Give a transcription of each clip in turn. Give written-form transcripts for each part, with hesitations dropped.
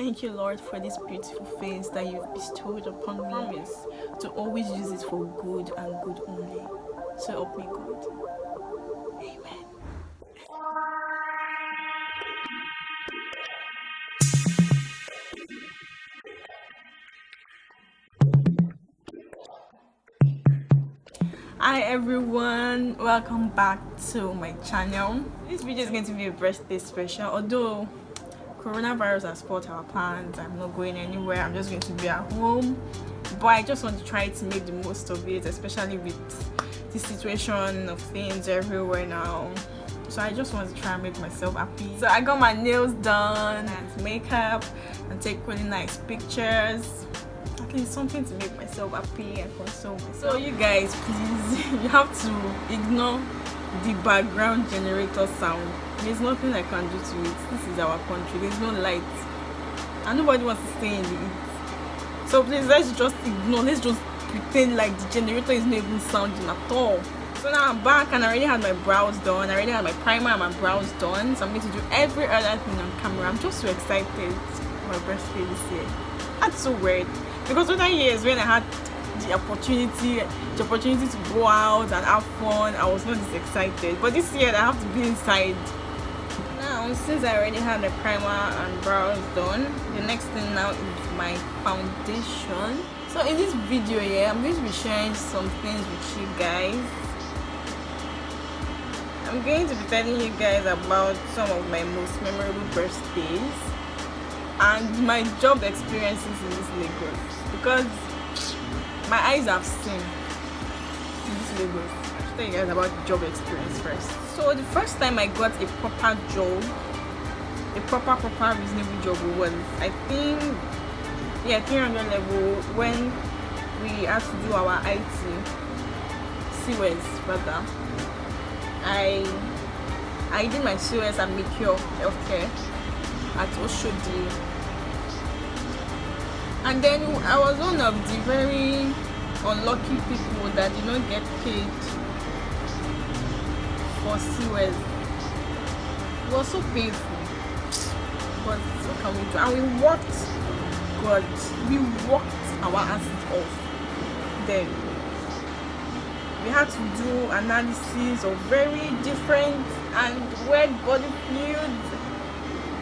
Thank you, Lord, for this beautiful face that you've bestowed upon me. Promise to always use it for good and good only. So help me, God. Amen. Hi everyone, welcome back to my channel. This video is going to be a birthday special, although coronavirus has spoiled our plans. I'm not going anywhere, I'm just going to be at home, but I just want to try to make the most of it, especially with the situation of things everywhere now. So I just want to try and make myself happy. So I got my nails done and makeup and take really nice pictures. At least something to make myself happy and console myself. So you guys, please, you have to ignore the background generator sound. There's nothing I can do to it. This is our country. There's no light and nobody wants to stay in the heat. So please, let's just ignore. Let's just pretend like the generator is not even sounding at all. So now I'm back and I already had my brows done. I already had my primer and my brows done. So I'm going to do every other thing on camera. I'm just so excited for my birthday this year. That's so weird. Because other years when I had the opportunity to go out and have fun, I was not this excited. But this year I have to be inside. Now, since I already had the primer and brows done, the next thing now is my foundation. So in this video here, I'm going to be sharing some things with you guys. I'm going to be telling you guys about some of my most memorable birthdays and my job experiences in this Lagos, because my eyes have seen in this Lagos. I'll tell you guys about the job experience first. So the first time I got a proper job, a proper reasonable job, was I think 300 level, when we had to do our IT COS rather. I did my COS at Mikio Healthcare at Oshodi. And then I was one of the very unlucky people that did not get paid for COS. It was so painful. But what can we do? And we worked our asses off. Then we had to do analysis of very different and weird body fluids.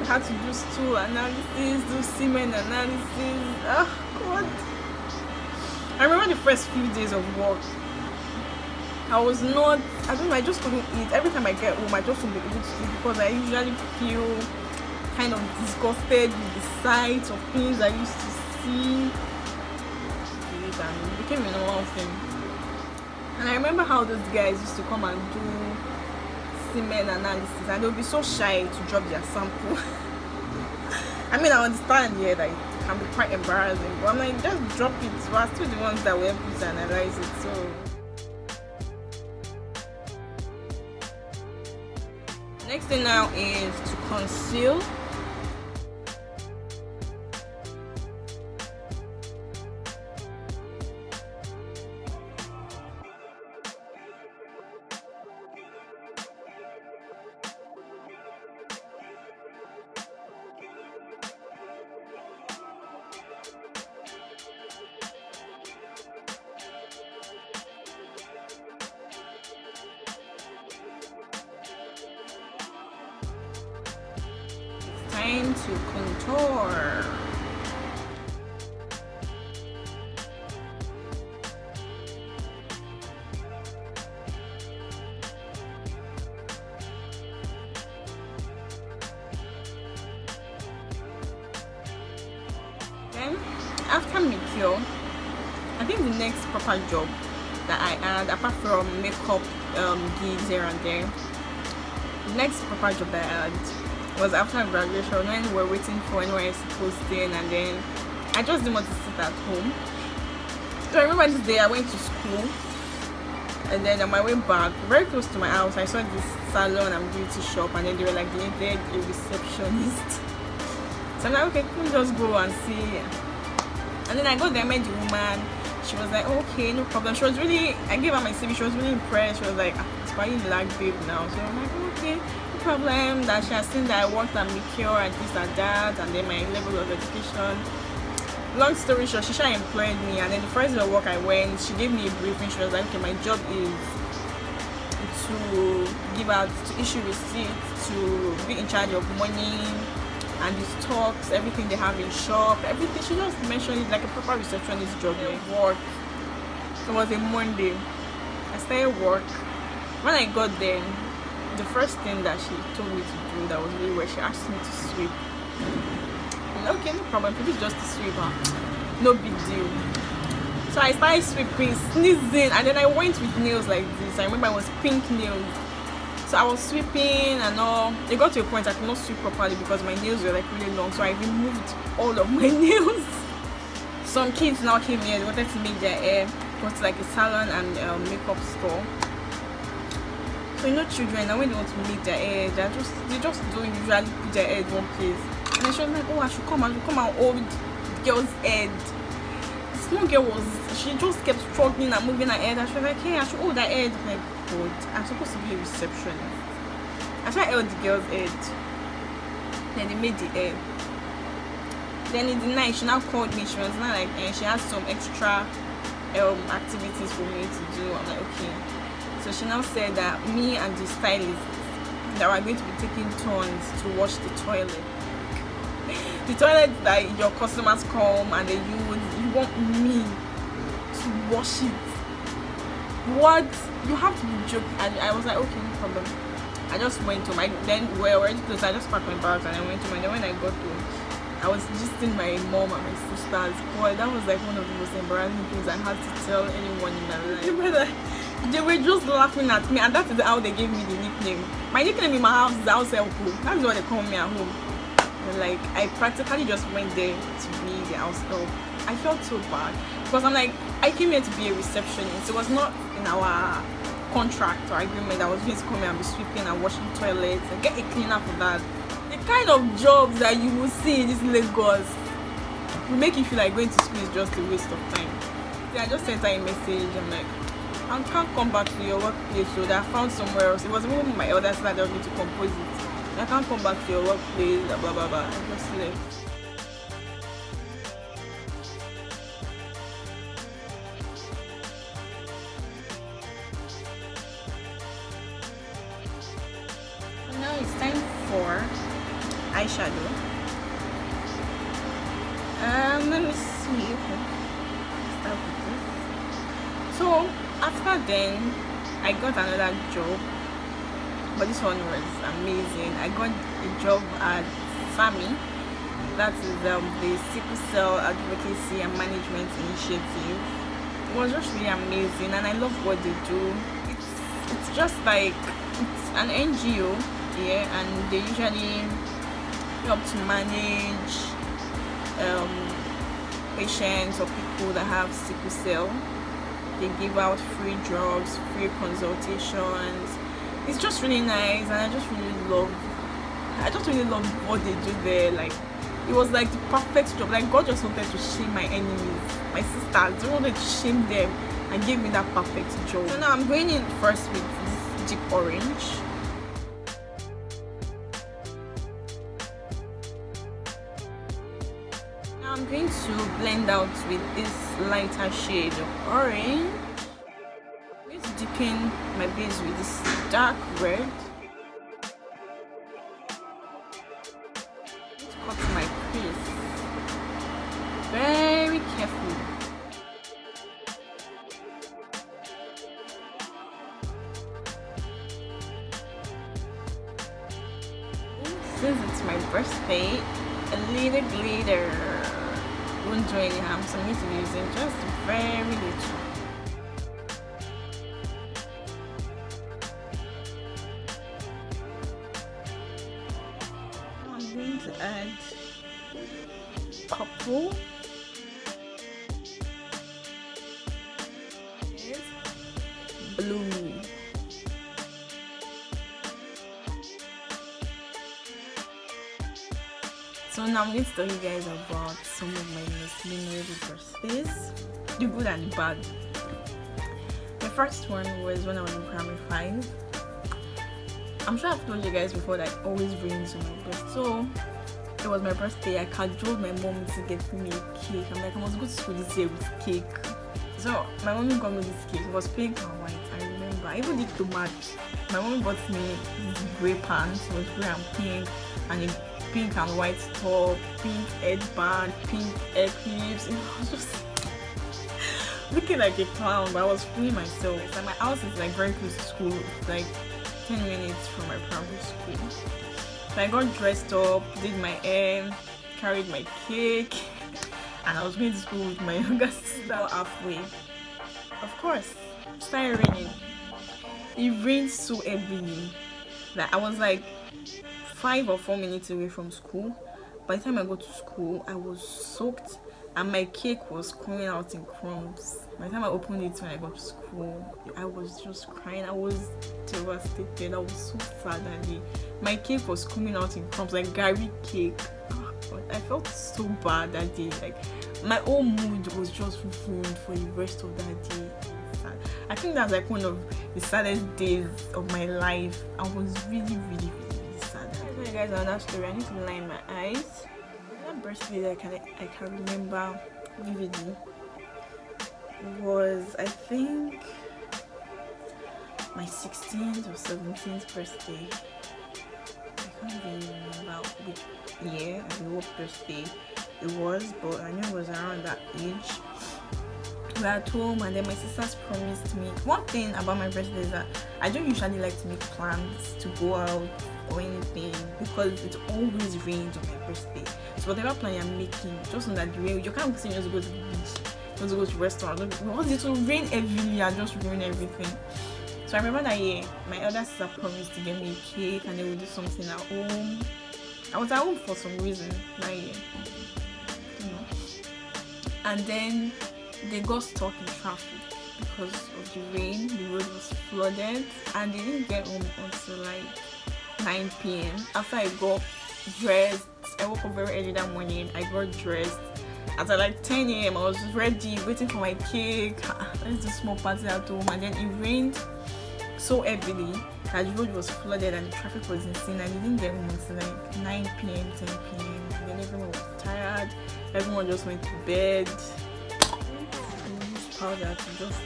We had to do stool analysis, do semen analysis. Oh God. I remember the first few days of work. I just couldn't eat. Every time I get home, I just wouldn't be able to eat because I usually feel kind of disgusted with the sight of things I used to see. And it became a normal thing. And I remember how those guys used to come and do semen analysis, and they'll be so shy to drop their sample. I mean, I understand that it can be quite embarrassing, but I'm like, just drop it. We're still the ones that will help you to analyze it. So next thing now is to conceal. Time to contour. Then after Mikio, I think the next proper job that I had, apart from makeup gigs here and there, the next proper job that I had was after graduation, when we were waiting for NYSC posting, and then I just didn't want to sit at home. So I remember this day I went to school, and then on my way back, very close to my house, I saw this salon and beauty shop, and then they were like, they needed a receptionist. So I'm like, okay, let me just go and see. And then I got there, met the woman. She was like, okay, no problem. She was really, I gave her my CV, she was really impressed. She was like, it's why you like babe now. So I'm like, okay, no problem, that she has seen that I worked at Mikio and this and that, and then my level of education. Long story short, she employed me, and then the first day of work I went, she gave me a briefing. She was like, okay, my job is to give out, to issue receipts, to be in charge of money and the stocks, everything they have in shop, everything. She just mentioned it like a proper receptionist job. Work. It was a Monday. I started work. When I got there, the first thing that she told me to do, that was really weird, she asked me to sweep. Okay, no problem. If it's just to sweep, no big deal. So I started sweeping, sneezing, and then I went with nails like this. I remember I was pink nails. So I was sweeping and all. It got to a point I could not sweep properly because my nails were like really long. So I removed all of my nails. Some kids now came here. They wanted to make their hair. Go to like a salon and makeup store. So children, and when they want to make their hair, they just don't usually put their hair in one place. And then she was like, oh, I should come and hold girl's head. The small girl she just kept struggling and moving her head, and she was like, hey, I should hold her head. I'm like, God, I'm supposed to be a receptionist. I tried to hold the girl's head. Then they made the hair. Then in the night, she now called me. She was not like, she had some extra activities for me to do. I'm like, okay. So she now said that me and the stylist, that we're going to be taking turns to wash the toilet. The toilet that your customers come and they use, you want me to wash it? What? You have to be joking. I was like, okay, no problem. I just went to then we were already close. I just packed my bags and I went to and then when I got home, I was just in my mom and my sisters. Boy, that was like one of the most embarrassing things I had to tell anyone in my life. They were just laughing at me, and that is how they gave me the nickname. My nickname in my house is House Elpo. That's what they call me at home. And like, I practically just went there to be the house help. I felt so bad because I'm like, I came here to be a receptionist. It was not in our contract or agreement that I was going to come here and be sweeping and washing toilets and get a cleaner for that. The kind of jobs that you will see in this Lagos will make you feel like going to school is just a waste of time. So I just sent her a message. I'm like, I can't come back to your workplace, so that I found somewhere else. It was even my elder sister that wanted me to compose it. I can't come back to your workplace, blah blah blah. I just left. Now it's time for eyeshadow. Let me see. Start with this. So after then, I got another job, but this one was amazing. I got a job at SAMI, that is the Sickle Cell Advocacy and Management Initiative. It was just really amazing, and I love what they do. It's just like, it's an NGO, yeah, and they usually help to manage patients or people that have sickle cell. They give out free drugs, free consultations. It's just really nice, and I just really love what they do there. Like, it was like the perfect job. Like, God just wanted to shame my enemies, my sisters. He wanted to shame them and give me that perfect job. So now I'm going in first with this deep orange. Now I'm going to blend out with this lighter shade of orange. I'm going to deepen my base with this dark red. Cut my crease very carefully. Since it's my birthday, a little glitter won't do any harm, so I'm going to be using just very little. I'm going to add purple. Blue. So now I'm going to tell you guys about some of my most memorable birthdays, the good and the bad. The first one was when I was in primary 5. I'm sure I've told you guys before that it always rains on my birthday. So it was my birthday. I cajoled my mom to get me a cake. I'm like, I must go to school this year with cake. So my mommy got me this cake. It was pink and white. I remember. I even did to match. My mommy bought me this grey pants. It was grey and pink, and a pink and white top, pink headband, pink hair clips. It was just looking like a clown, but I was fooling myself. Like my house is like very close to school, like 10 minutes from my primary school. So I got dressed up, did my hair, carried my cake, and I was going to school with my younger sister halfway. Of course, it started raining. It rained so heavily that I was like 5 or 4 minutes away from school. By the time I got to school, I was soaked and my cake was coming out in crumbs. By the time I opened it when I got to school, I was just crying. I was devastated. I was so sad that day. My cake was coming out in crumbs, like Gary cake. Oh, God. I felt so bad that day. Like my whole mood was just ruined for the rest of that day. I think that's like one of the saddest days of my life. I was really sad. I'll tell you guys another story. I need to line my eyes. That birthday that I can remember vividly was, I think, my 16th or 17th birthday. I can't really remember which year and what birthday it was, but I knew it was around that age. We were at home, and then my sisters promised me. One thing about my birthday is that I don't usually like to make plans to go out or anything because it always rains on my birthday. So whatever plan you're making, just know that the rain, you can't say just go to the beach, just go to restaurant, because it will rain heavily and just ruin everything. So I remember that year, my elder sister promised to get me a cake and they would do something at home. I was at home for some reason that year, you know. And then they got stuck in traffic because of the rain. The road was flooded and they didn't get home until like 9 p.m. After I got dressed, I woke up very early that morning. I got dressed at like 10 a.m. I was ready, waiting for my cake. Let's do a small party at home, and then it rained so heavily that the road was flooded and the traffic was insane. I didn't get home until like 9 p.m., 10 p.m. And then everyone was tired. Everyone just went to bed. Powder to just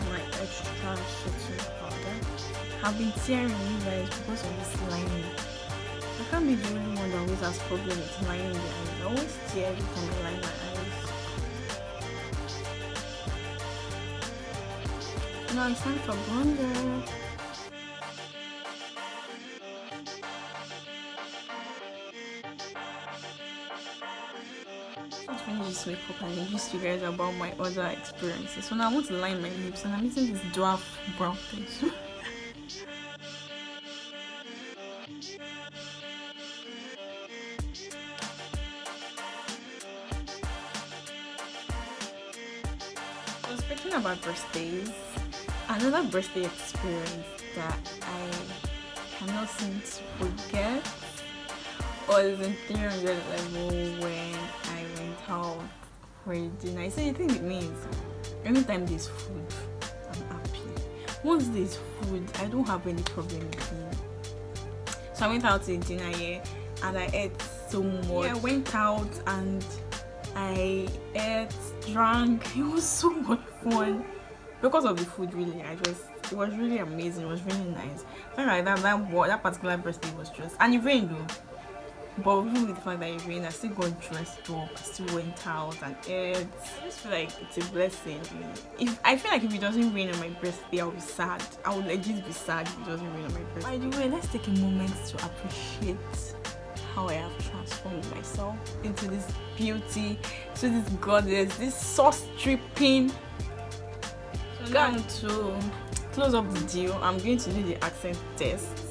my extra setting powder. I've been tearing you guys because of this lining. I can't be the only one that always has problem with lining the eyes. I always tear every time I line my eyes. Now it's time for blunder. Finish this makeup and introduce you guys about my other experiences. So now I want to line my lips, and I'm using this dwarf brown pencil. So speaking about birthdays, another birthday experience that I cannot seem to forget was in 300 level when I went out for a dinner. I say the thing it means anytime there's food, I'm happy. Once there's food, I don't have any problem with it. So I went out to a dinner here and I ate so much. Yeah, I went out and I ate, drank. It was so much fun because of the food. Really, it was really amazing. It was really nice. So like that particular birthday was just, and it rained though. But even with the fact that it rained, I still got dressed up, I still went out and ate. I just feel like it's a blessing. I feel like if it doesn't rain on my birthday, I'll be sad. I would legit be sad if it doesn't rain on my birthday. By the way, let's take a moment to appreciate how I have transformed myself into this beauty, to this goddess, this sauce dripping. So now to close up the deal, I'm going to do the accent test.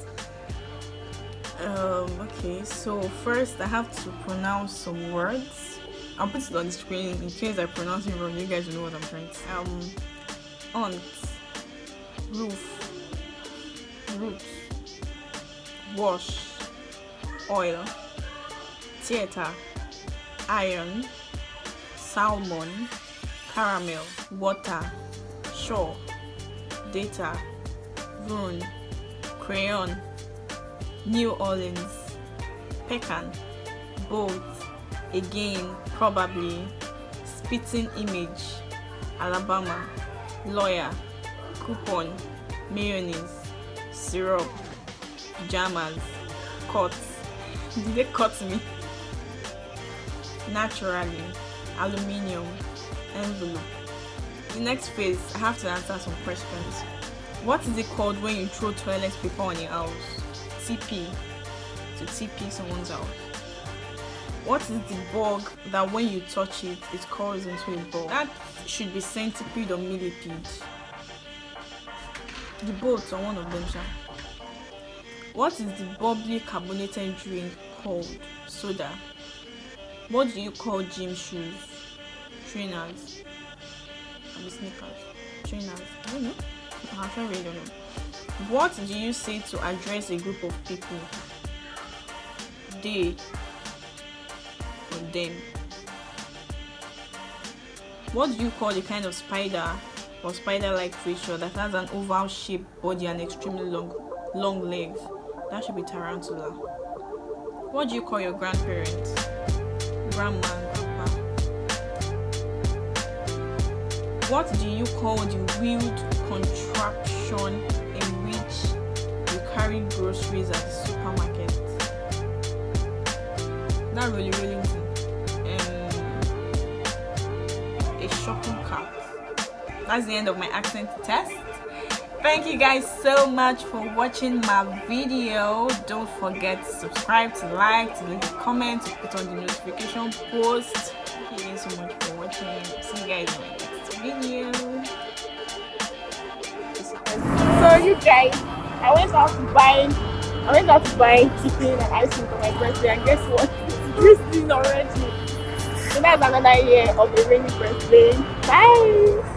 Okay, so first I have to pronounce some words. I'll put it on the screen in case I pronounce it wrong. You guys will know what I'm trying to say. Aunt, roof, root, wash, oil, theater, iron, salmon, caramel, water, shore, data, rune, crayon, New Orleans, pecan, boat, again, probably, spitting image, Alabama, lawyer, coupon, mayonnaise, syrup, pajamas, cut. Did they cut me? Naturally, aluminium, envelope. The next phase, I have to answer some questions. What is it called when you throw toilet paper on your house? TP. To TP someone's house. What is the bug that when you touch it, it curls into a ball? That should be centipede or millipede. The boats are one of them, sir. What is the bubbly carbonated drink called? Soda. What do you call gym shoes? Trainers. Or sneakers. Trainers. I don't know. I really don't know. What do you say to address a group of people? They or them. What do you call the kind of spider or spider-like creature that has an oval-shaped body and extremely long legs? That should be tarantula. What do you call your grandparents? Grandma and grandpa. What do you call the wheeled contraption in which you carry groceries at the supermarket? That really thing. A shopping cart. That's the end of my accent test. Thank you guys so much for watching my video. Don't forget to subscribe, to like, to leave a comment, to put on the notification post. Thank you guys so much for watching. See you guys in my next video. So you guys, I went out to buy chicken and ice cream for my birthday, and guess what? It's freezing already. So that's another year of a rainy birthday. Bye.